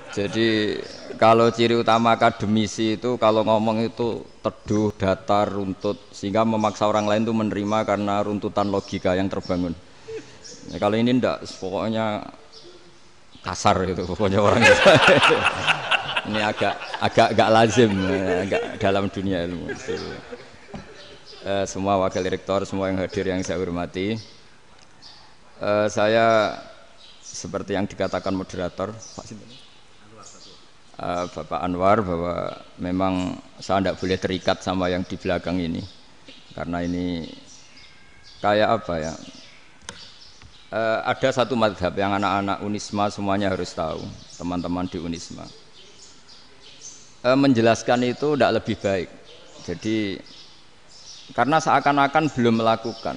Jadi kalau ciri utama akademisi itu kalau ngomong itu teduh, datar, runtut sehingga memaksa orang lain itu menerima karena runtutan logika yang terbangun. Ya, kalau ini ndak, pokoknya kasar gitu, pokoknya orang itu. Ini agak lazim, agak dalam dunia ilmu. Semua wakil rektor, semua yang hadir yang saya hormati, saya seperti yang dikatakan moderator Pak Bapak Anwar bahwa memang saya tidak boleh terikat sama yang di belakang ini karena ini kayak apa ya, ada satu madhab yang anak-anak Unisma semuanya harus tahu, teman-teman di Unisma menjelaskan itu tidak lebih baik. Jadi karena seakan-akan belum melakukan.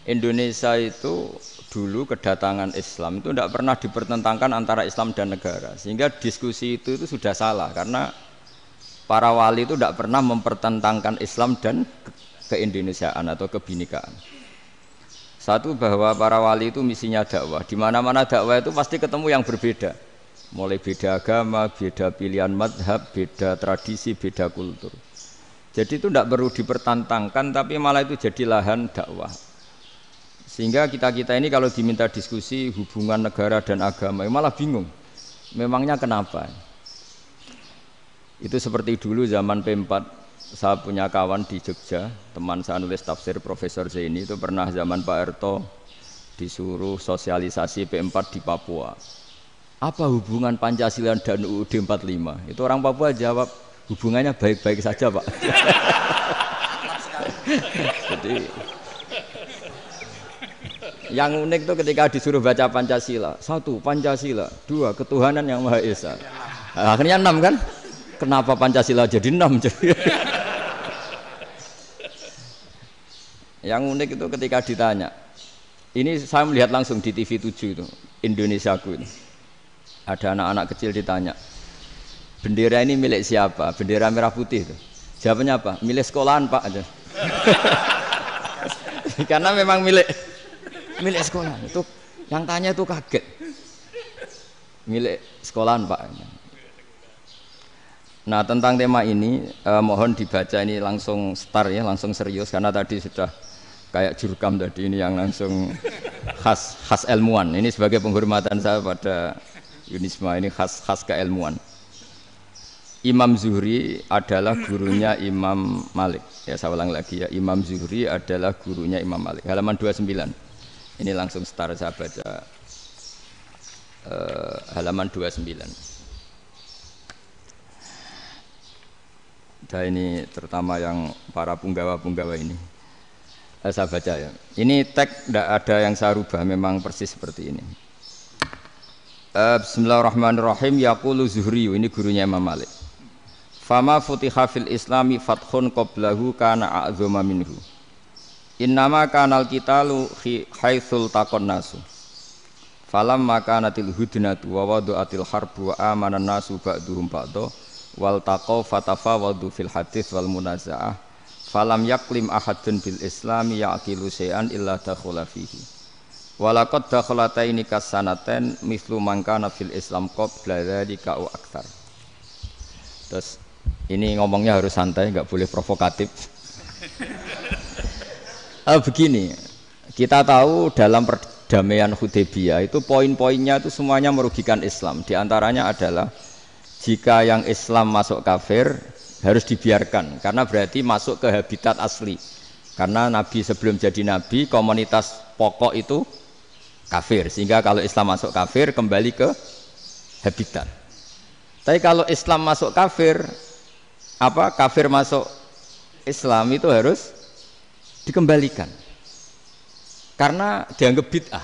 Indonesia itu dulu kedatangan Islam itu tidak pernah dipertentangkan antara Islam dan negara, sehingga diskusi itu sudah salah karena para wali itu tidak pernah mempertentangkan Islam dan keindonesiaan atau kebinekaan. Satu, bahwa para wali itu misinya dakwah, di mana-mana dakwah itu pasti ketemu yang berbeda, mulai beda agama, beda pilihan madhab, beda tradisi, beda kultur. Jadi itu tidak perlu dipertentangkan, tapi malah itu jadi lahan dakwah. Sehingga kita ini kalau diminta diskusi hubungan negara dan agama malah bingung. Memangnya kenapa? Itu seperti dulu zaman P4, saya punya kawan di Jogja, teman saya nulis tafsir Profesor Zaini, itu pernah zaman Pak Erto disuruh sosialisasi P4 di Papua. Apa hubungan Pancasila dan UUD 45? Itu orang Papua jawab, hubungannya baik-baik saja, Pak. Jadi yang unik itu ketika disuruh baca Pancasila, 1 Pancasila, 2 ketuhanan yang Maha Esa. Akhirnya 6 kan? Kenapa Pancasila jadi 6? Yang unik itu ketika ditanya, ini saya melihat langsung di TV 7 itu, Indonesiaku itu. Ada anak-anak kecil ditanya, bendera ini milik siapa? Bendera merah putih itu. Jawabannya apa? Milik sekolahan, Pak. Karena memang milik sekolah. Itu yang tanya itu kaget. Milik sekolahan, Pak. Nah, tentang tema ini mohon dibaca ini langsung start ya, langsung serius karena tadi sudah kayak jurkam tadi, ini yang langsung khas ilmuwan. Ini sebagai penghormatan saya pada Unisma, ini khas keilmuan. Imam Zuhri adalah gurunya Imam Malik. Ya, saya ulang lagi ya, Imam Zuhri adalah gurunya Imam Malik. Halaman 29. Ini langsung start saya baca halaman 29. Dan ini terutama yang para punggawa-punggawa ini. Saya baca ya. Ini teks tidak ada yang saya rubah, memang persis seperti ini. Bismillahirrahmanirrahim. Yaqulu Zuhri, ini gurunya Imam Malik. Fama futiha fil islami fathun qablahu kana a'zama minhu. Innama kanal qitalu haitsul taqon nasu. Falamma kanatil hudnatu wa wadu'atil harbu wa amana nasu ba'duhum ba'da wal taqaw fatafawadu fil hadits wal munazaah. Falam yaklim ahadun bil islami yaqilu syai'an illa dakhala fihi. Walaqad dakhalataini kasanaten mislu man kana fil islam qabla dzalika au aktsar. Terus ini ngomongnya harus santai, enggak boleh provokatif. Begini, kita tahu dalam perdamaian Hudaybiyah itu poin-poinnya itu semuanya merugikan Islam. Di antaranya adalah jika yang Islam masuk kafir harus dibiarkan karena berarti masuk ke habitat asli. Karena Nabi sebelum jadi Nabi komunitas pokok itu kafir, sehingga kalau Islam masuk kafir kembali ke habitat. Tapi kalau Islam masuk kafir, kafir masuk Islam itu harus dikembalikan karena dianggap bid'ah.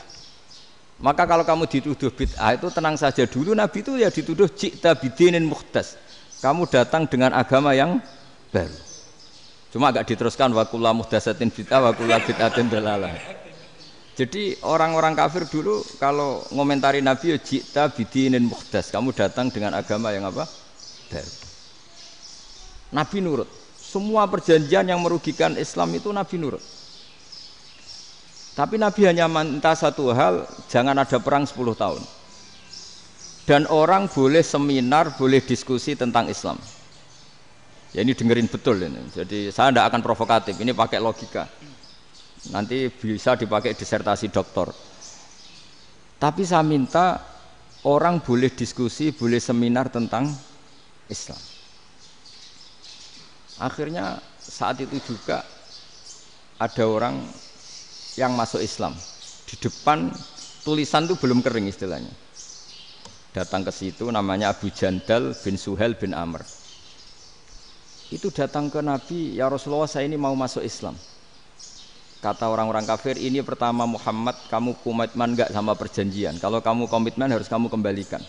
Maka kalau kamu dituduh bid'ah itu tenang saja dulu, Nabi itu ya dituduh ji'ta bidinin muhdas, kamu datang dengan agama yang baru. Cuma agak diteruskan wa kullu muhdatsatin bid'ah wa kullu bid'atin dalalah. Jadi orang-orang kafir dulu kalau ngomentari Nabi ya ji'ta bidinin muhdas, kamu datang dengan agama yang apa? Baru. Nabi nurut. Semua perjanjian yang merugikan Islam itu Nabi nurut. Tapi Nabi hanya minta satu hal, jangan ada perang 10 tahun. Dan orang boleh seminar, boleh diskusi tentang Islam. Ya ini dengerin betul ini. Jadi saya tidak akan provokatif, ini pakai logika. Nanti bisa dipakai disertasi doktor. Tapi saya minta orang boleh diskusi, boleh seminar tentang Islam. Akhirnya saat itu juga ada orang yang masuk Islam. Di depan tulisan itu belum kering istilahnya. Datang ke situ namanya Abu Jandal bin Suhail bin Amr. Itu datang ke Nabi, ya Rasulullah saya ini mau masuk Islam. Kata orang-orang kafir, ini pertama Muhammad kamu komitmen enggak sama perjanjian. Kalau kamu komitmen harus kamu kembalikan.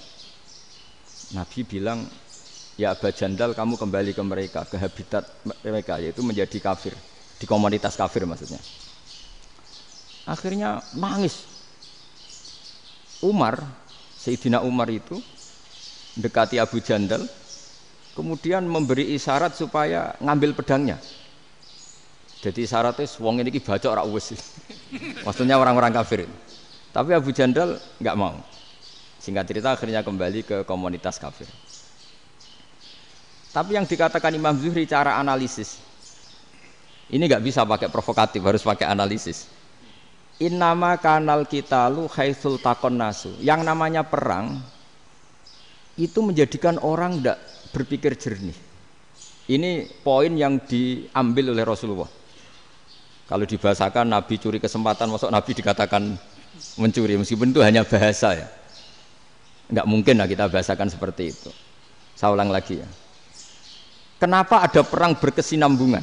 Nabi bilang, ya Abu Jandal kamu kembali ke mereka, ke habitat mereka, yaitu menjadi kafir. Di komunitas kafir maksudnya. Akhirnya nangis. Sayyidina Umar itu mendekati Abu Jandal, kemudian memberi isyarat supaya ngambil pedangnya. Jadi isyaratnya wong ini baca ora wis. Maksudnya orang-orang kafir. Tapi Abu Jandal enggak mau. Singkat cerita akhirnya kembali ke komunitas kafir. Tapi yang dikatakan Imam Zuhri cara analisis. Ini enggak bisa pakai provokatif, harus pakai analisis. Innama kanal qitalu haitsul taqon nasu. Yang namanya perang itu menjadikan orang tidak berpikir jernih. Ini poin yang diambil oleh Rasulullah. Kalau dibahasakan Nabi curi kesempatan, masuk Nabi dikatakan mencuri, meskipun itu hanya bahasa ya. Enggak mungkin lah kita bahasakan seperti itu. Saya ulang lagi ya. Kenapa ada perang berkesinambungan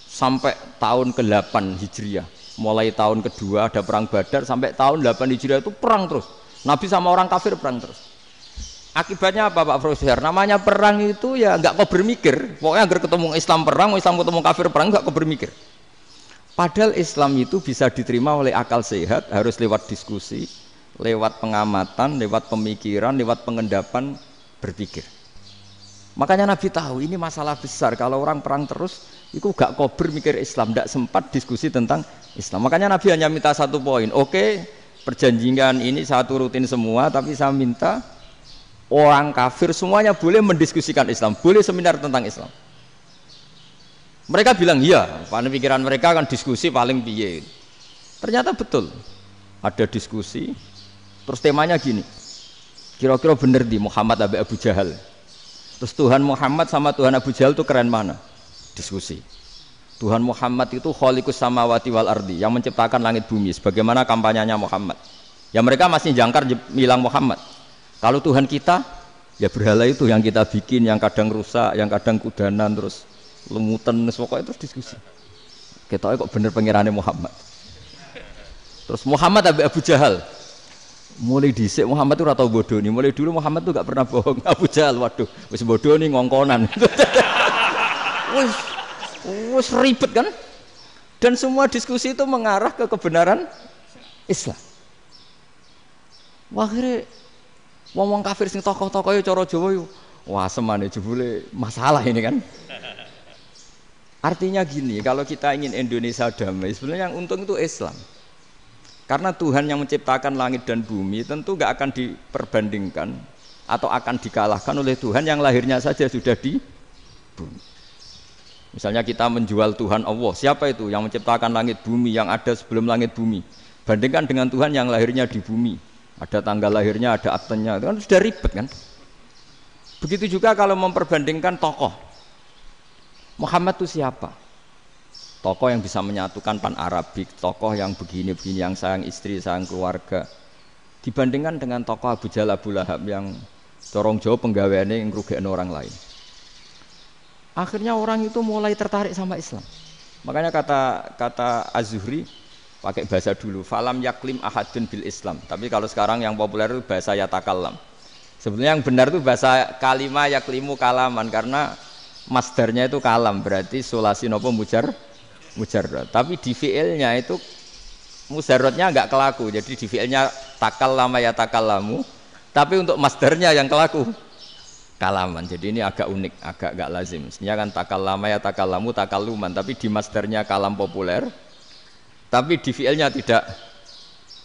sampai tahun ke-8 Hijriah? Mulai tahun kedua ada perang Badar sampai tahun 8 Hijriah itu perang terus. Nabi sama orang kafir perang terus. Akibatnya apa Pak Profesor? Namanya perang itu ya nggak kau bermikir. Pokoknya agar ketemu Islam perang, Islam ketemu kafir perang nggak kau bermikir. Padahal Islam itu bisa diterima oleh akal sehat, harus lewat diskusi, lewat pengamatan, lewat pemikiran, lewat pengendapan berpikir. Makanya Nabi tahu ini masalah besar. Kalau orang perang terus, itu gak kober mikir Islam, tidak sempat diskusi tentang Islam. Makanya Nabi hanya minta satu poin. Oke, perjanjian ini saya turutin semua, tapi saya minta orang kafir semuanya boleh mendiskusikan Islam, boleh seminar tentang Islam. Mereka bilang iya, pada pikiran mereka kan diskusi paling piye. Ternyata betul, ada diskusi. Terus temanya gini, kira-kira bener di Muhammad Abu Jahal. Terus Tuhan Muhammad sama Tuhan Abu Jahal itu keren mana? Diskusi. Tuhan Muhammad itu khaliqus samawati wal ardi, yang menciptakan langit bumi. Sebagaimana kampanyenya Muhammad. Ya mereka masih jangkar bilang Muhammad. Kalau Tuhan kita, ya berhala itu yang kita bikin, yang kadang rusak, yang kadang kudanan, terus lemutan, pokoknya terus diskusi. Kita kok bener pengirannya Muhammad. Terus Muhammad Abu Jahal. Mulai dhisik Muhammad itu ratau bodoh nih. Mulai dulu Muhammad tuh gak pernah bohong. Abu Jahal, waduh, wis bodoh nih ngongkonan. Wis ribet kan? Dan semua diskusi itu mengarah ke kebenaran Islam. Wah, akhirnya ngomong kafir sing tokoh-tokohnya cara Jawa yuk. Wah, semane jebule masalah ini kan. Artinya gini, kalau kita ingin Indonesia damai, sebenarnya yang untung itu Islam. Karena Tuhan yang menciptakan langit dan bumi tentu gak akan diperbandingkan atau akan dikalahkan oleh Tuhan yang lahirnya saja sudah di bumi. Misalnya kita menjual Tuhan Allah, siapa itu yang menciptakan langit bumi, yang ada sebelum langit bumi? Bandingkan dengan Tuhan yang lahirnya di bumi, ada tanggal lahirnya, ada aktenya, itu kan sudah ribet kan? Begitu juga kalau memperbandingkan tokoh. Muhammad itu siapa? Tokoh yang bisa menyatukan pan-Arabik, tokoh yang begini-begini, yang sayang istri, sayang keluarga. Dibandingkan dengan tokoh Abu Jahal, Abu Lahab yang corong jauh penggaweannya yang ngerugikan orang lain. Akhirnya orang itu mulai tertarik sama Islam. Makanya kata Az-Zuhri, pakai bahasa dulu, falam yaklim ahadun bil Islam. Tapi kalau sekarang yang populer itu bahasa yatakallam. Sebenarnya yang benar itu bahasa kalimah yaklimu kalaman, karena masdarnya itu kalam, berarti sulasi nopo mujarrad. Tapi di fi'ilnya itu mujarradnya enggak kelaku. Jadi di fi'ilnya takallama ya takallamu, tapi untuk masdarnya yang kelaku kalaman. Jadi ini agak unik, agak enggak lazim. Mestinya kan takallama ya takallamu takalluman, tapi di masdarnya kalam populer, tapi di fi'ilnya tidak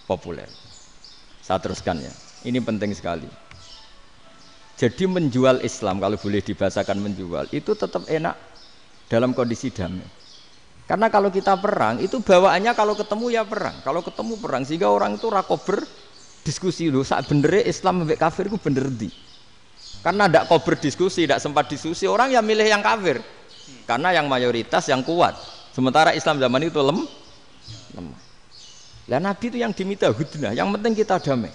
populer. Saya teruskan ya. Ini penting sekali. Jadi menjual Islam, kalau boleh dibahasakan menjual, itu tetap enak dalam kondisi damai. Karena kalau kita perang, itu bawaannya kalau ketemu ya perang. Kalau ketemu perang, sehingga orang itu rakober diskusi loh. Saat benernya Islam sampai kafir itu bener di. Karena tidak kober diskusi, tidak sempat diskusi, orang yang milih yang kafir. Karena yang mayoritas yang kuat. Sementara Islam zaman itu lemah. Lah Nabi itu yang diminta hudnah, yang penting kita damai.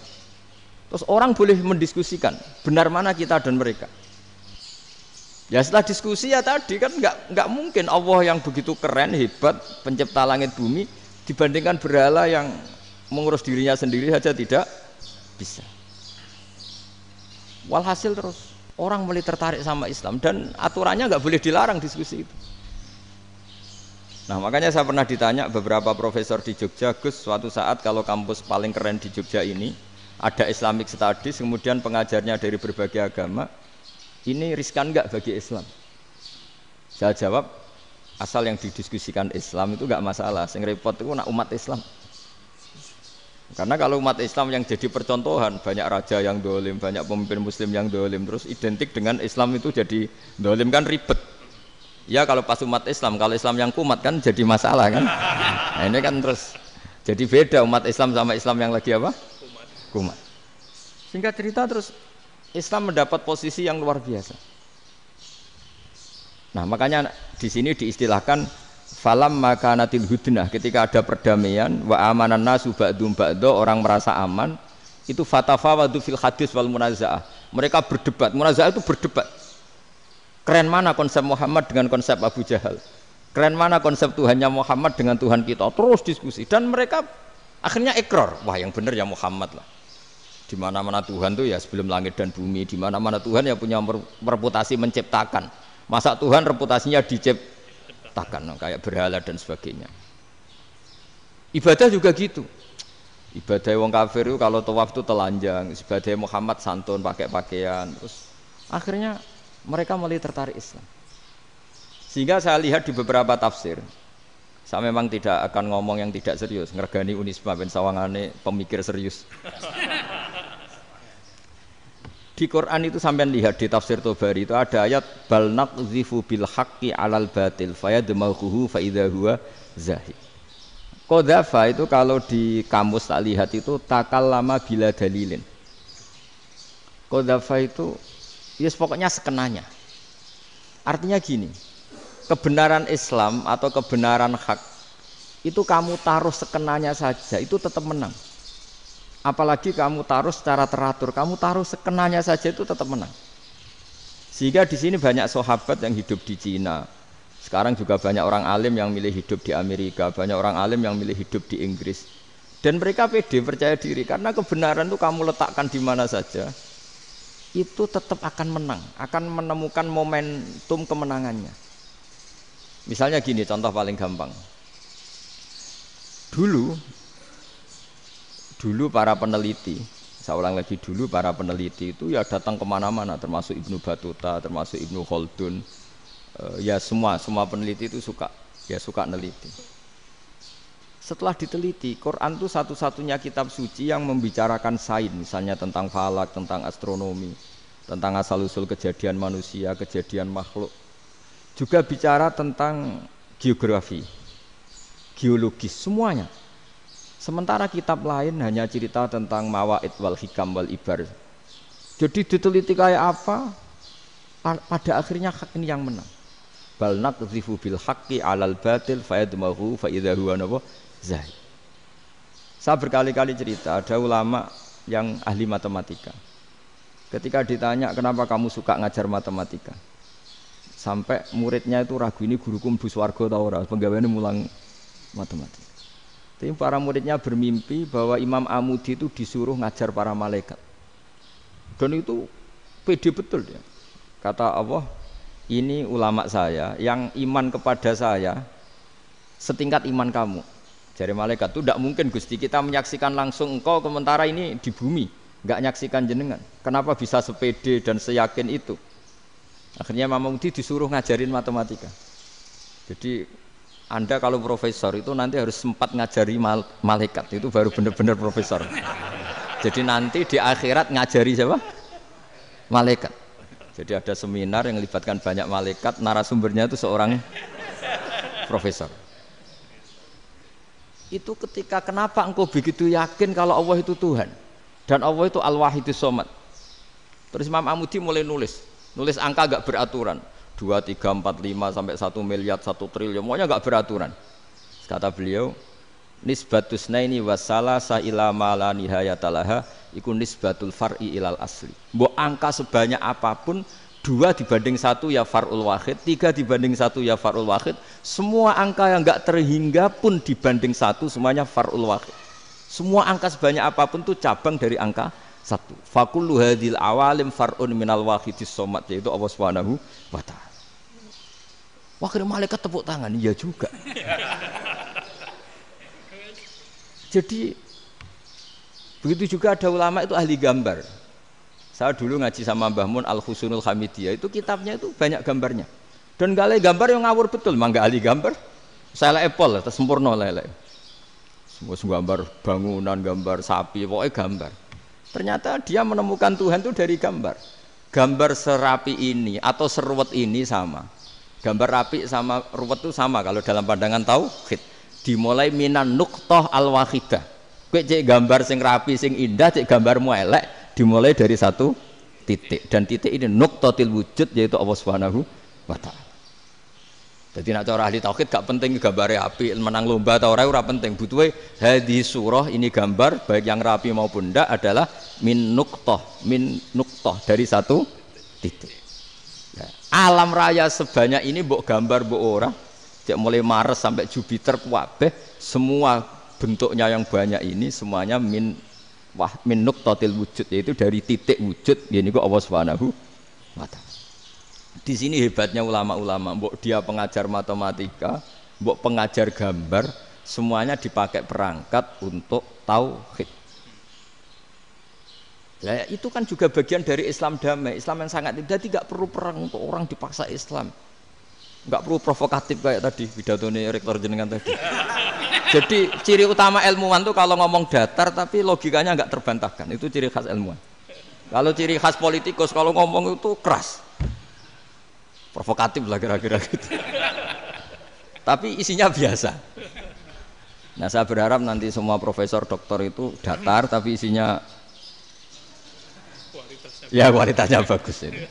Terus orang boleh mendiskusikan benar mana kita dan mereka. Ya setelah diskusi ya tadi kan nggak mungkin Allah yang begitu keren hebat pencipta langit bumi dibandingkan berhala yang mengurus dirinya sendiri saja tidak bisa. Walhasil terus orang mulai tertarik sama Islam dan aturannya nggak boleh dilarang diskusi itu. Nah makanya saya pernah ditanya beberapa profesor di Jogja, Gus suatu saat kalau kampus paling keren di Jogja ini ada Islamic Studies kemudian pengajarnya dari berbagai agama, ini riskan nggak bagi Islam? Saya jawab asal yang didiskusikan Islam itu nggak masalah, yang repot itu nak umat Islam. Karena kalau umat Islam yang jadi percontohan banyak raja yang dolim, banyak pemimpin Muslim yang dolim, terus identik dengan Islam itu jadi dolim kan ribet. Ya kalau pas umat Islam, kalau Islam yang kumat kan jadi masalah kan. Nah ini kan terus jadi beda umat Islam sama Islam yang lagi apa? Kumat. Singkat cerita terus Islam mendapat posisi yang luar biasa. Nah makanya di sini diistilahkan falam makanatil hudnah, ketika ada perdamaian wa amanan nasu ba'dum ba'do, orang merasa aman, itu fatafawadu fil hadis wal munazaah. Mereka berdebat, munazaah itu berdebat. Keren mana konsep Muhammad dengan konsep Abu Jahal? Keren mana konsep Tuhannya Muhammad dengan Tuhan kita? Terus diskusi dan mereka akhirnya ikrar, wah yang benar ya Muhammad lah. Di mana-mana Tuhan tuh ya sebelum langit dan bumi, di mana-mana Tuhan ya punya reputasi menciptakan. Masa Tuhan reputasinya diciptakan kayak berhala dan sebagainya. Ibadah juga gitu. Ibadah wong kafir itu kalau tawaf itu telanjang, ibadah Muhammad santun pakai pakaian. Terus akhirnya mereka mulai tertarik Islam. Sehingga saya lihat di beberapa tafsir, saya memang tidak akan ngomong yang tidak serius, ngergani Unisma ben sawangane pemikir serius. Di Quran itu sampean lihat di tafsir Tobari itu ada ayat bal naqzifu bil haqqi 'alal batil fayadmaghuhu fa idza huwa zahid. Qadzafa itu kalau di kamus tak lihat itu takallama bila dalilin. Qadzafa itu yes pokoknya sekenanya. Artinya gini, kebenaran Islam atau kebenaran hak itu kamu taruh sekenanya saja itu tetap menang. Apalagi kamu taruh secara teratur, kamu taruh sekenanya saja itu tetap menang. Sehingga di sini banyak sahabat yang hidup di Cina. Sekarang juga banyak orang alim yang milih hidup di Amerika, banyak orang alim yang milih hidup di Inggris. Dan mereka pede, percaya diri karena kebenaran itu kamu letakkan di mana saja, itu tetap akan menang, akan menemukan momentum kemenangannya. Misalnya gini, contoh paling gampang. Dulu para peneliti, saya ulang lagi dulu para peneliti itu ya datang kemana-mana, termasuk Ibnu Battuta, termasuk Ibnu Khaldun, ya semua peneliti itu suka neliti. Setelah diteliti, Quran itu satu-satunya kitab suci yang membicarakan sains, misalnya tentang falak, tentang astronomi, tentang asal-usul kejadian manusia, kejadian makhluk. Juga bicara tentang geografi, geologis, semuanya. Sementara kitab lain hanya cerita tentang mawaid wal hikam wal ibar. Jadi diteliti kayak apa, pada akhirnya hak ini yang menang. Bal naqdhifu bil haqqi 'alal batil fayadmaghu fa idza huwa zahid. Saya berkali-kali cerita, ada ulama yang ahli matematika. Ketika ditanya kenapa kamu suka ngajar matematika, sampai muridnya itu ragu, ini guruku mlebu swarga ta ora, penggaweane mulang matematika. Tapi para muridnya bermimpi bahwa Imam Amudi itu disuruh ngajar para malaikat. Dan itu pede betul dia. Kata Allah, ini ulama saya yang iman kepada saya setingkat iman kamu. Jadi malaikat itu tidak mungkin Gusti kita menyaksikan langsung engkau sementara ini di bumi, nggak nyaksikan jenengan. Kenapa bisa sepede dan seyakin itu? Akhirnya Imam Amudi disuruh ngajarin matematika. Jadi Anda kalau profesor itu nanti harus sempat ngajari malaikat, itu baru benar-benar profesor. Jadi nanti di akhirat ngajari siapa? malaikat. Jadi ada seminar yang melibatkan banyak malaikat, narasumbernya itu seorang profesor. Itu ketika kenapa engkau begitu yakin kalau Allah itu Tuhan dan Allah itu Al-Wahidus Shomad. Terus Imam Amudi mulai nulis angka gak beraturan, 2, 3, 4, 5 sampai 1 miliar, 1 triliun, pokoknya gak beraturan. Kata beliau, nisbatus naini wasala sa ila ma la nihayatalaha iku nisbatul far'i ilal asli. Mbok angka sebanyak apapun, 2 dibanding 1 ya far'ul wahid, 3 dibanding 1 ya far'ul wahid, semua angka yang enggak terhingga pun dibanding 1 semuanya far'ul wahid. Semua angka sebanyak apapun itu cabang dari angka 1. Fakullu hadhil awalim far'un minal wahidis shomad, yaitu Allah Subhanahu wa ta'ala. Wakil malaikat tepuk tangan, iya juga. Jadi begitu juga ada ulama itu ahli gambar. Saya dulu ngaji sama Mbah Mun Al-Husunul Hamidiyah, itu kitabnya itu banyak gambarnya. Dan gale gambar yang ngawur betul, mangga ahli gambar. Saya epol, sempurna lele. Semua gambar bangunan, gambar sapi, pokoknya gambar. Ternyata dia menemukan Tuhan itu dari gambar. Gambar serapi ini atau seruwet ini sama. Gambar rapi sama ruwet itu sama kalau dalam pandangan tauhid. Dimulai minan nuqtah al-wahidah. Kowe cek gambar sing rapi, sing indah, cek gambarmu elek. Dimulai dari 1 titik, dan titik ini nuqtatil wujud, yaitu Allah Subhanahu wa ta'ala. Jadi nak cara ahli tauhid gak penting gambare api, menang lomba atau ora penting. Butuhe hadis surah ini gambar baik yang rapi maupun ndak adalah min nuqtah dari 1 titik. Ya, alam raya sebanyak ini mbok gambar mbok ora, cek mulai Mars sampai Jupiter kabeh semua bentuknya yang banyak ini semuanya min nuqtatil wujud, yaitu dari titik wujud, ini kok Allah Subhanahu wa ta'ala. Di sini hebatnya ulama-ulama, mbok dia pengajar matematika, mbok pengajar gambar, semuanya dipakai perangkat untuk tauhid. Ya, itu kan juga bagian dari Islam damai, Islam yang sangat tidak perlu perang untuk orang dipaksa Islam. Enggak perlu provokatif kayak tadi pidatone rektor jenengan tadi. Jadi ciri utama ilmuwan tuh kalau ngomong datar tapi logikanya enggak terbantahkan, itu ciri khas ilmuwan. Kalau ciri khas politikus kalau ngomong itu keras, provokatif lah kira-kira gitu. Tapi isinya biasa. Nah saya berharap nanti semua profesor doktor itu datar tapi isinya kualitasnya bagus ini.